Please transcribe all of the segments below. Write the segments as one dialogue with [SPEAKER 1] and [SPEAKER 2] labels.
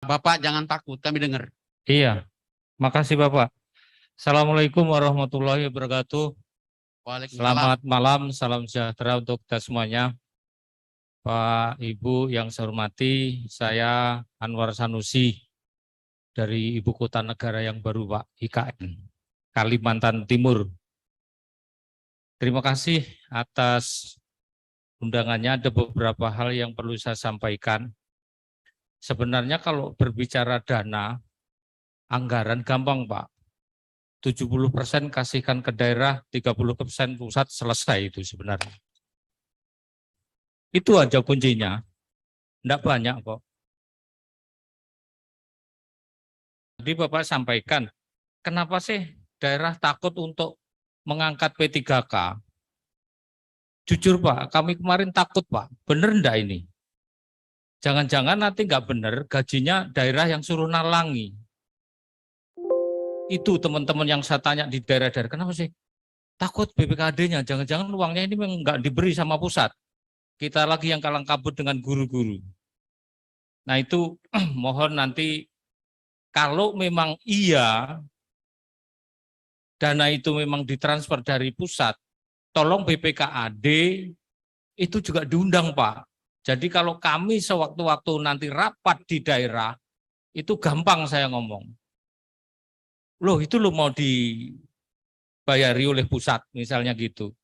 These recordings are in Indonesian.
[SPEAKER 1] Bapak jangan takut, kami dengar.
[SPEAKER 2] Iya, makasih Bapak. Assalamualaikum warahmatullahi wabarakatuh.
[SPEAKER 1] Waalaikumsalam.
[SPEAKER 2] Selamat malam, salam sejahtera untuk kita semuanya. Pak, Ibu yang saya hormati, saya Anwar Sanusi dari Ibu Kota Negara yang baru Pak, IKN, Kalimantan Timur. Terima kasih atas undangannya. Ada beberapa hal yang perlu saya sampaikan. Sebenarnya kalau berbicara dana, anggaran gampang Pak. 70% kasihkan ke daerah, 30% pusat, selesai itu sebenarnya. Itu aja kuncinya. Enggak banyak kok. Jadi Bapak sampaikan, kenapa sih daerah takut untuk mengangkat P3K? Jujur Pak, kami kemarin takut Pak. Bener enggak ini? Jangan-jangan nanti enggak bener, gajinya daerah yang suruh nalangi. Itu teman-teman yang saya tanya di daerah-daerah, kenapa sih? Takut BPKD-nya, jangan-jangan uangnya ini enggak diberi sama pusat. Kita lagi yang kalang kabut dengan guru-guru. Nah itu mohon nanti kalau memang iya dana itu memang ditransfer dari pusat, tolong BPKAD itu juga diundang Pak. Jadi kalau kami sewaktu-waktu nanti rapat di daerah, itu gampang saya ngomong. Loh itu lo mau dibayari oleh pusat misalnya gitu.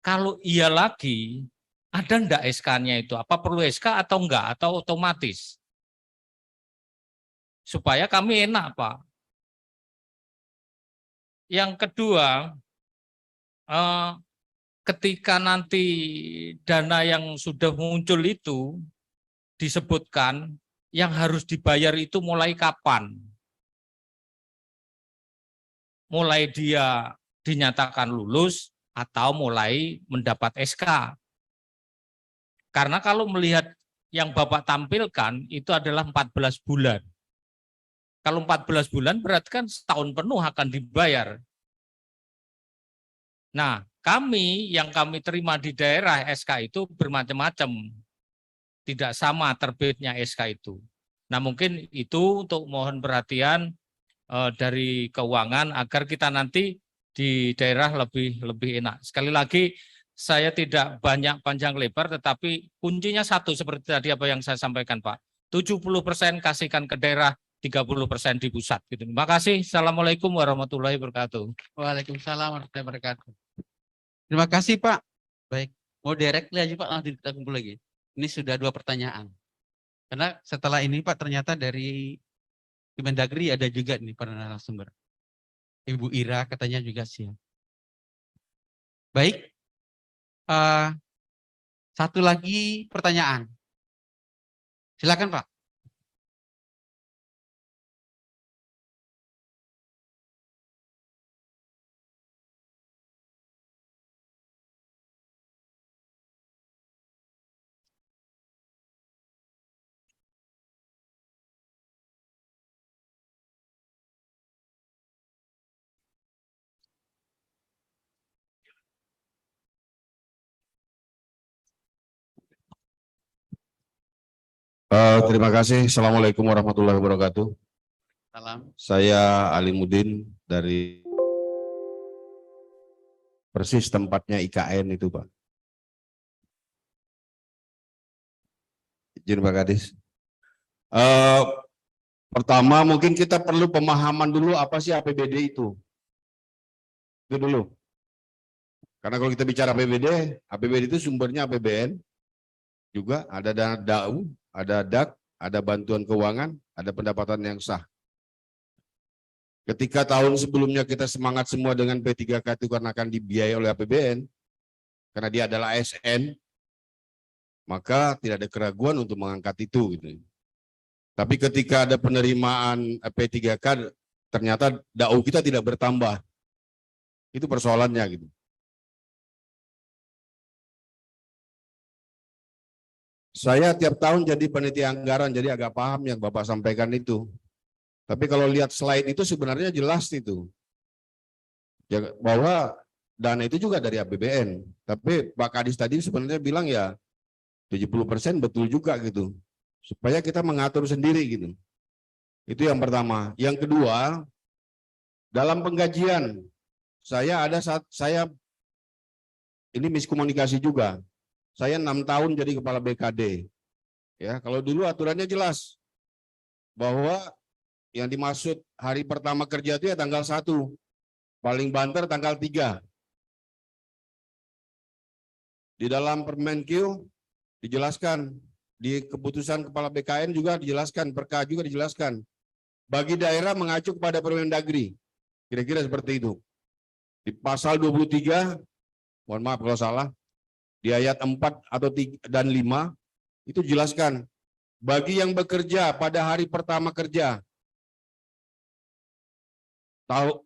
[SPEAKER 2] Kalau iya lagi, ada enggak SK-nya itu? Apa perlu SK atau enggak? Atau otomatis? Supaya kami enak Pak. Yang kedua, ketika nanti dana yang sudah muncul itu disebutkan yang harus dibayar itu mulai kapan? Mulai dia dinyatakan lulus atau mulai mendapat SK. Karena kalau melihat yang Bapak tampilkan itu adalah 14 bulan. Kalau 14 bulan berarti kan setahun penuh akan dibayar. Nah, yang kami terima di daerah SK itu bermacam-macam. Tidak sama terbitnya SK itu. Nah, mungkin itu untuk mohon perhatian dari keuangan agar kita nanti di daerah lebih enak. Sekali lagi saya tidak banyak panjang lebar tetapi kuncinya satu seperti tadi apa yang saya sampaikan Pak. 70% kasihkan ke daerah, 30% di pusat gitu. Terima kasih. Assalamualaikum warahmatullahi wabarakatuh.
[SPEAKER 1] Waalaikumsalam warahmatullahi wabarakatuh. Terima kasih Pak. Baik, mau directly aja Pak, nanti kita kumpul lagi. Ini sudah 2 pertanyaan. Karena setelah ini Pak ternyata dari Kemendagri ada juga nih para narasumber. Ibu Ira katanya juga siap. Baik, satu lagi pertanyaan. Silakan Pak.
[SPEAKER 3] Terima kasih. Assalamualaikum warahmatullahi wabarakatuh.
[SPEAKER 1] Salam.
[SPEAKER 3] Saya Alimuddin dari persis tempatnya IKN itu Pak. Izin Pak Kadis. Pertama mungkin kita perlu pemahaman dulu apa sih APBD itu. Itu dulu. Karena kalau kita bicara APBD itu sumbernya APBN, juga ada dana DAU, ada DAK, ada bantuan keuangan, ada pendapatan yang sah. Ketika tahun sebelumnya kita semangat semua dengan P3K itu karena akan dibiayai oleh APBN, karena dia adalah ASN, maka tidak ada keraguan untuk mengangkat itu. Gitu. Tapi ketika ada penerimaan P3K, ternyata DAU kita tidak bertambah. Itu persoalannya gitu. Saya tiap tahun jadi panitia anggaran, jadi agak paham yang Bapak sampaikan itu. Tapi kalau lihat slide itu sebenarnya jelas itu. Ya, bahwa dana itu juga dari APBN. Tapi Pak Kadis tadi sebenarnya bilang ya 70% betul juga gitu. Supaya kita mengatur sendiri gitu. Itu yang pertama. Yang kedua, dalam penggajian saya ini miskomunikasi juga. Saya 6 tahun jadi kepala BKD. Ya, kalau dulu aturannya jelas bahwa yang dimaksud hari pertama kerja itu ya tanggal 1. Paling banter tanggal 3. Di dalam Permenkyu dijelaskan, di keputusan kepala BKN juga dijelaskan, Perka juga dijelaskan. Bagi daerah mengacu kepada Permendagri. Kira-kira seperti itu. Di pasal 23, mohon maaf kalau salah, di ayat 4 atau 3 dan 5, itu jelaskan, bagi yang bekerja pada hari pertama kerja,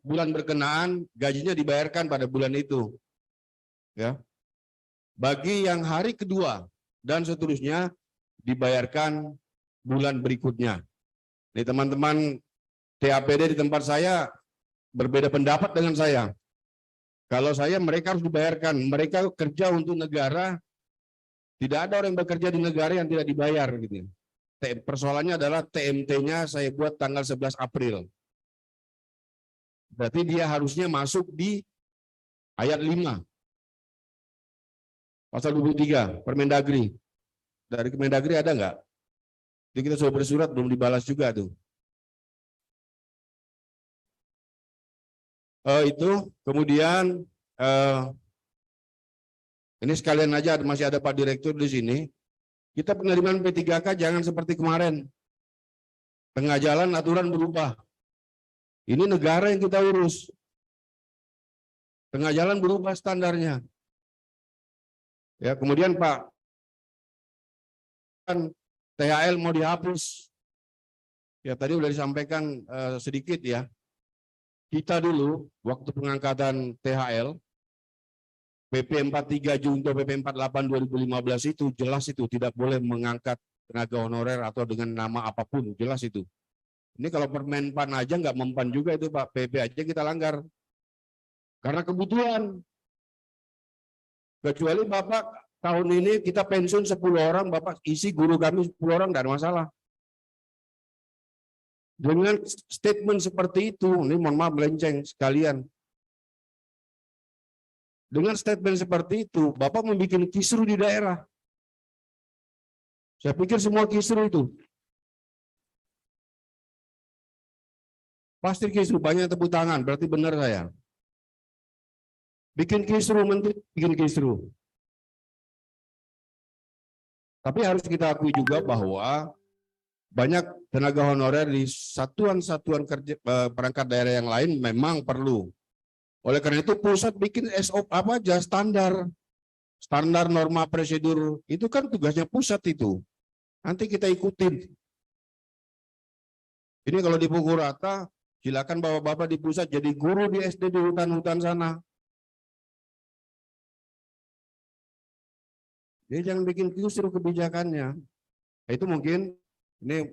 [SPEAKER 3] bulan berkenaan, gajinya dibayarkan pada bulan itu. Ya. Bagi yang hari kedua dan seterusnya, dibayarkan bulan berikutnya. Nih teman-teman TAPD di tempat saya berbeda pendapat dengan saya. Kalau saya, mereka harus dibayarkan. Mereka kerja untuk negara, tidak ada orang yang bekerja di negara yang tidak dibayar. Gitu. Persoalannya adalah TMT-nya saya buat tanggal 11 April. Berarti dia harusnya masuk di ayat 5. Pasal 23, Permendagri. Dari Kemendagri ada nggak? Jadi kita sudah bersurat, belum dibalas juga tuh. Itu kemudian ini sekalian aja masih ada Pak Direktur di sini. Kita penerimaan P3K jangan seperti kemarin. Tengah jalan aturan berubah. Ini negara yang kita urus. Tengah jalan berubah standarnya. Ya, kemudian Pak, THL mau dihapus. Ya tadi udah disampaikan sedikit ya. Kita dulu waktu pengangkatan THL PP 43 Junto PP 48 2015 itu jelas itu tidak boleh mengangkat tenaga honorer atau dengan nama apapun, jelas itu. Ini kalau Permenpan aja nggak mempan juga itu Pak, PP aja kita langgar. Karena kebutuhan. Kecuali Bapak tahun ini kita pensiun 10 orang, Bapak isi guru kami 10 orang, tidak ada masalah. Dengan statement seperti itu, ini mohon maaf melenceng sekalian. Dengan statement seperti itu, Bapak membuat kisru di daerah. Saya pikir semua kisru itu. Pasti kisru, banyak tepuk tangan, berarti benar saya. Bikin kisru, menteri bikin kisru. Tapi harus kita akui juga bahwa banyak tenaga honorer di satuan-satuan kerja perangkat daerah yang lain memang perlu. Oleh karena itu pusat bikin SOP apa aja standar norma prosedur itu kan tugasnya pusat itu. Nanti kita ikutin. Ini kalau dipukul rata, silakan bapak-bapak di pusat jadi guru di SD di hutan-hutan sana. Jadi jangan bikin kisru kebijakannya. Itu mungkin ini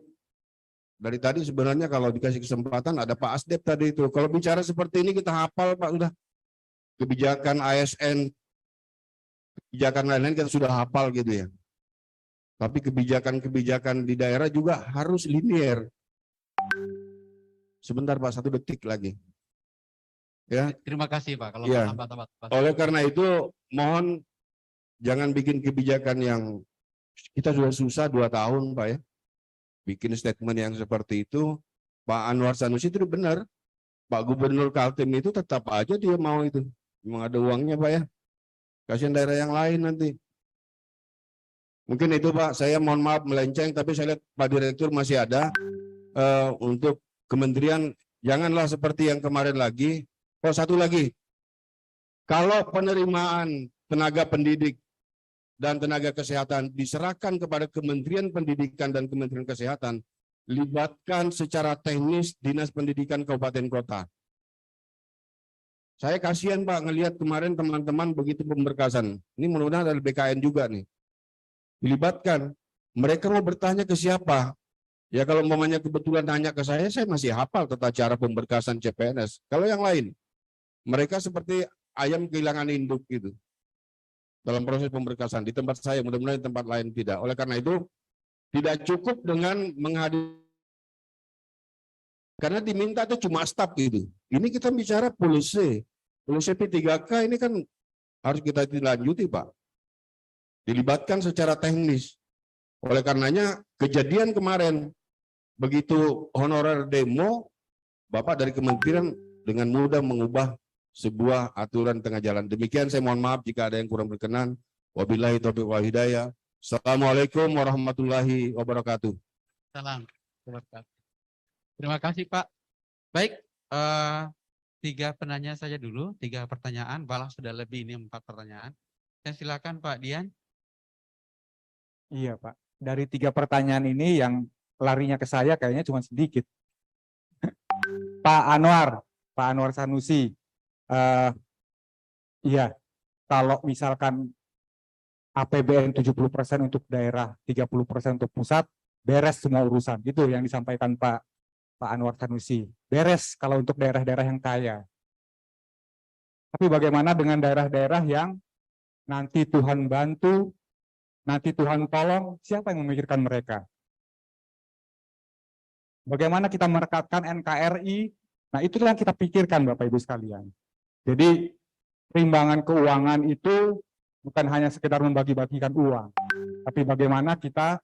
[SPEAKER 3] dari tadi sebenarnya kalau dikasih kesempatan ada Pak Asdep tadi itu. Kalau bicara seperti ini kita hafal Pak, udah kebijakan ASN, kebijakan lain-lain kita sudah hafal gitu ya. Tapi kebijakan-kebijakan di daerah juga harus linear. Sebentar Pak, 1 detik lagi. Ya.
[SPEAKER 1] Terima kasih Pak. Kalau
[SPEAKER 3] Ya.
[SPEAKER 1] tambah.
[SPEAKER 3] Oleh karena itu mohon jangan bikin kebijakan yang kita sudah susah 2 tahun Pak ya. Bikin statement yang seperti itu. Pak Anwar Sanusi itu benar. Pak Gubernur Kaltim itu tetap aja dia mau itu. Memang ada uangnya Pak ya. Kasihan daerah yang lain nanti. Mungkin itu Pak, saya mohon maaf melenceng, tapi saya lihat Pak Direktur masih ada. Untuk kementerian, janganlah seperti yang kemarin lagi. Oh, satu lagi. Kalau penerimaan tenaga pendidik dan tenaga kesehatan diserahkan kepada Kementerian Pendidikan dan Kementerian Kesehatan, libatkan secara teknis Dinas Pendidikan Kabupaten Kota. Saya kasihan Pak ngelihat kemarin teman-teman begitu pemberkasan. Ini mudah-mudahan dari BKN juga nih. Dilibatkan. Mereka mau bertanya ke siapa? Ya kalau umpamanya kebetulan nanya ke saya masih hafal tata cara pemberkasan CPNS. Kalau yang lain, mereka seperti ayam kehilangan induk gitu. Dalam proses pemberkasan. Di tempat saya, mudah-mudahan di tempat lain tidak. Oleh karena itu, tidak cukup dengan menghadirkan Karena diminta itu cuma staf gitu. Ini kita bicara polisi. Polisi P3K ini kan harus kita lanjuti, Pak. Dilibatkan secara teknis. Oleh karenanya kejadian kemarin, begitu honorer demo, Bapak dari kementerian dengan mudah mengubah sebuah aturan tengah jalan. Demikian, saya mohon maaf jika ada yang kurang berkenan. Wabillahi taufiq wal hidayah. Assalamualaikum warahmatullahi wabarakatuh.
[SPEAKER 1] Salam. Terima kasih Pak. Baik, 3 penanya saja dulu, 3 pertanyaan. Malah sudah lebih ini 4 pertanyaan. Saya silakan Pak Dian.
[SPEAKER 4] Iya Pak, dari 3 pertanyaan ini yang larinya ke saya kayaknya cuma sedikit. Pak Anwar Sanusi, iya, kalau misalkan APBN 70% untuk daerah, 30% untuk pusat, beres semua urusan. Itu yang disampaikan Pak Anwar Sanusi. Beres kalau untuk daerah-daerah yang kaya. Tapi bagaimana dengan daerah-daerah yang nanti Tuhan bantu, nanti Tuhan tolong, siapa yang memikirkan mereka? Bagaimana kita merekatkan NKRI? Nah, itulah yang kita pikirkan Bapak Ibu sekalian. Jadi, perimbangan keuangan itu bukan hanya sekedar membagi-bagikan uang, tapi bagaimana kita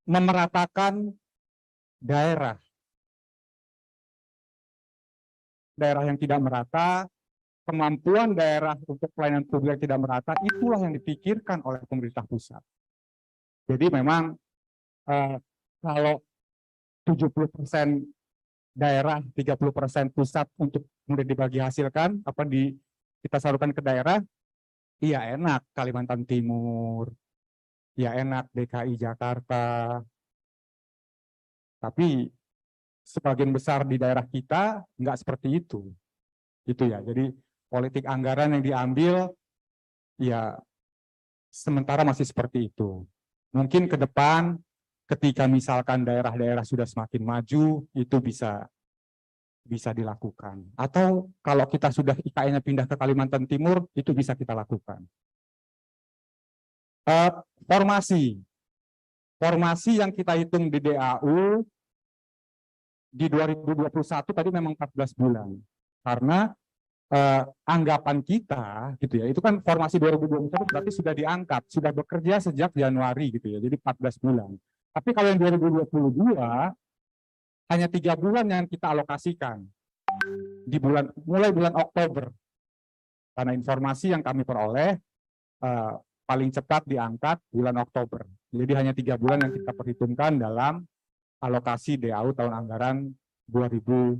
[SPEAKER 4] memeratakan daerah yang tidak merata, kemampuan daerah untuk pelayanan publik yang tidak merata, itulah yang dipikirkan oleh pemerintah pusat. Jadi memang kalau 70% daerah, 30% pusat untuk kemudian dibagi hasilkan, kita salurkan ke daerah, iya enak Kalimantan Timur, ya enak DKI Jakarta, tapi sebagian besar di daerah kita nggak seperti itu. Itu ya, jadi politik anggaran yang diambil, ya sementara masih seperti itu. Mungkin ke depan, ketika misalkan daerah-daerah sudah semakin maju, itu bisa dilakukan. Atau kalau kita sudah IKN-nya pindah ke Kalimantan Timur, itu bisa kita lakukan. Formasi yang kita hitung di DAU di 2021 tadi memang 14 bulan. Karena anggapan kita gitu ya, itu kan formasi 2021 berarti sudah diangkat, sudah bekerja sejak Januari gitu ya, jadi 14 bulan. Tapi kalau yang 2022 hanya 3 bulan yang kita alokasikan di mulai bulan Oktober. Karena informasi yang kami peroleh paling cepat diangkat bulan Oktober. Jadi hanya 3 bulan yang kita perhitungkan dalam alokasi DAU tahun anggaran 2022.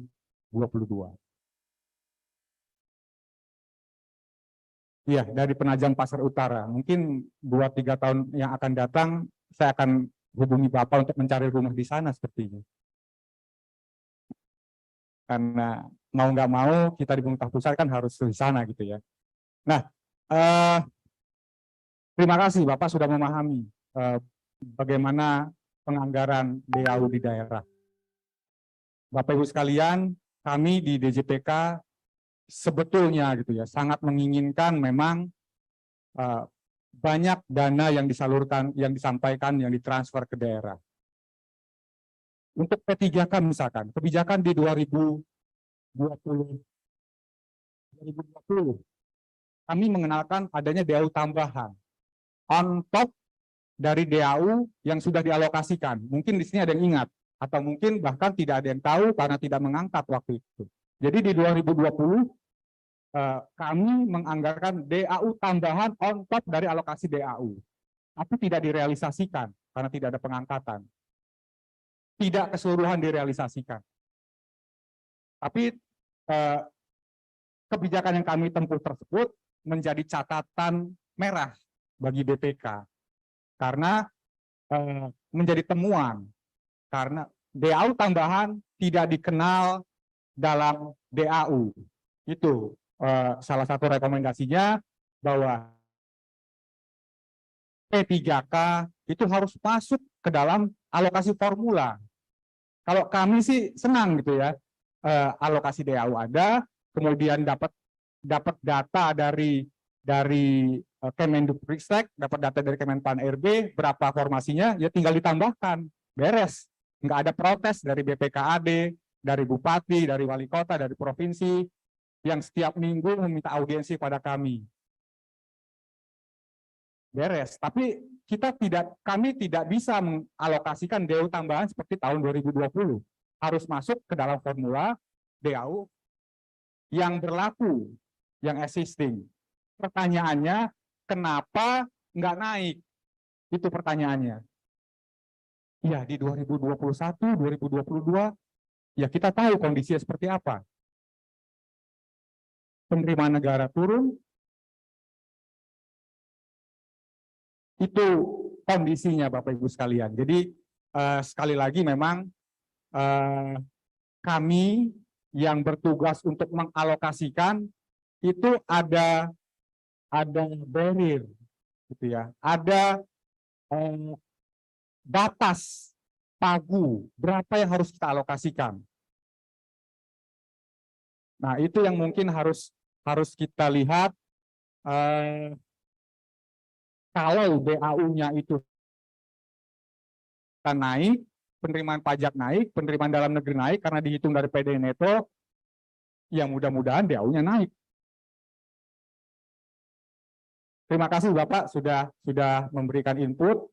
[SPEAKER 4] Iya, dari Penajam Pasar Utara. Mungkin 2-3 tahun yang akan datang, saya akan hubungi Bapak untuk mencari rumah di sana sepertinya. Karena mau nggak mau, kita di pemerintah pusat kan harus di sana gitu ya. Nah, terima kasih Bapak sudah memahami bagaimana penganggaran DAU di daerah. Bapak Ibu sekalian, kami di DJPK sebetulnya gitu ya sangat menginginkan memang banyak dana yang disalurkan, yang disampaikan, yang ditransfer ke daerah. Untuk P3K misalkan, kebijakan di 2020 kami mengenalkan adanya DAU tambahan on top dari DAU yang sudah dialokasikan. Mungkin di sini ada yang ingat, atau mungkin bahkan tidak ada yang tahu karena tidak mengangkat waktu itu. Jadi di 2020 kami menganggarkan DAU tambahan on top dari alokasi DAU, tapi tidak direalisasikan karena tidak ada pengangkatan. Tidak keseluruhan direalisasikan. Tapi kebijakan yang kami tempuh tersebut menjadi catatan merah bagi BPK karena menjadi temuan karena DAU tambahan tidak dikenal dalam DAU. Itu salah satu rekomendasinya bahwa P3K itu harus masuk ke dalam alokasi formula. Kalau kami sih senang gitu ya, alokasi DAU ada, kemudian dapat data dari Kemendikbudristek, dapat data dari Kemenpan RB, berapa formasinya, ya tinggal ditambahkan, beres. nggak ada protes dari BPKAD, dari bupati, dari wali kota, dari provinsi yang setiap minggu meminta audiensi pada kami. Beres. Tapi kami tidak bisa mengalokasikan DAU tambahan seperti tahun 2020. Harus masuk ke dalam formula DAU yang berlaku, yang existing. Pertanyaannya, kenapa nggak naik? Itu pertanyaannya. Ya, di 2021, 2022, ya kita tahu kondisinya seperti apa. Penerimaan negara turun, itu kondisinya Bapak Ibu sekalian. Jadi sekali lagi memang kami yang bertugas untuk mengalokasikan itu ada barrier, gitu ya. Ada batas pagu berapa yang harus kita alokasikan. Nah, itu yang mungkin harus kita lihat. Kalau DAU-nya itu naik, penerimaan pajak naik, penerimaan dalam negeri naik karena dihitung dari PD neto, ya mudah-mudahan DAU-nya naik. Terima kasih Bapak sudah memberikan input.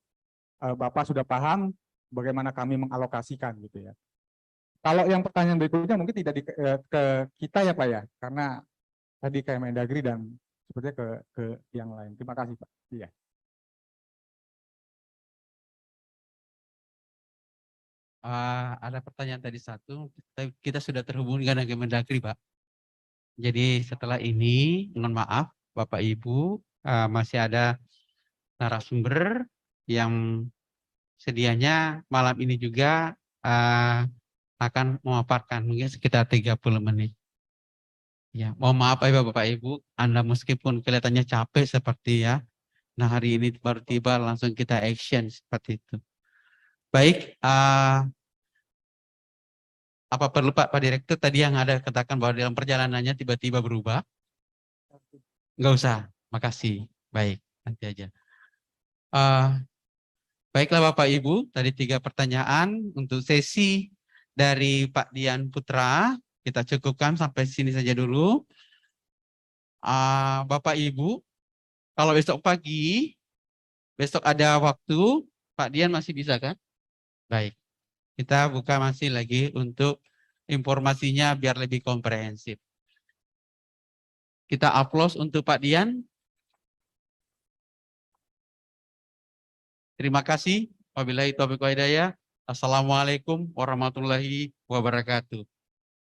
[SPEAKER 4] Bapak sudah paham bagaimana kami mengalokasikan gitu ya. Kalau yang pertanyaan berikutnya mungkin tidak ke kita ya Pak ya, karena tadi ke Mendagri dan sepertinya ke yang lain. Terima kasih Pak. Iya.
[SPEAKER 1] Ada pertanyaan tadi satu, kita sudah terhubung dengan Kemendagri, Pak. Jadi setelah ini, mohon maaf, Bapak Ibu, masih ada narasumber yang sedianya malam ini juga akan memaparkan mungkin sekitar 30 menit. Ya, mohon maaf ya Bapak Ibu, Anda meskipun kelihatannya capek seperti ya, nah hari ini baru tiba langsung kita action seperti itu. Baik, apa perlu Pak Direktur tadi yang ada katakan bahwa dalam perjalanannya tiba-tiba berubah? Enggak usah, makasih. Baik, nanti aja. Baiklah Bapak Ibu, tadi 3 pertanyaan untuk sesi dari Pak Dian Putra. Kita cukupkan sampai sini saja dulu. Bapak Ibu, kalau besok pagi, besok ada waktu, Pak Dian masih bisa kan? Baik, kita buka masih lagi untuk informasinya biar lebih komprehensif. Kita upload untuk Pak Dian. Terima kasih. Wabillahi taufiq wa hidayah. Assalamualaikum warahmatullahi wabarakatuh.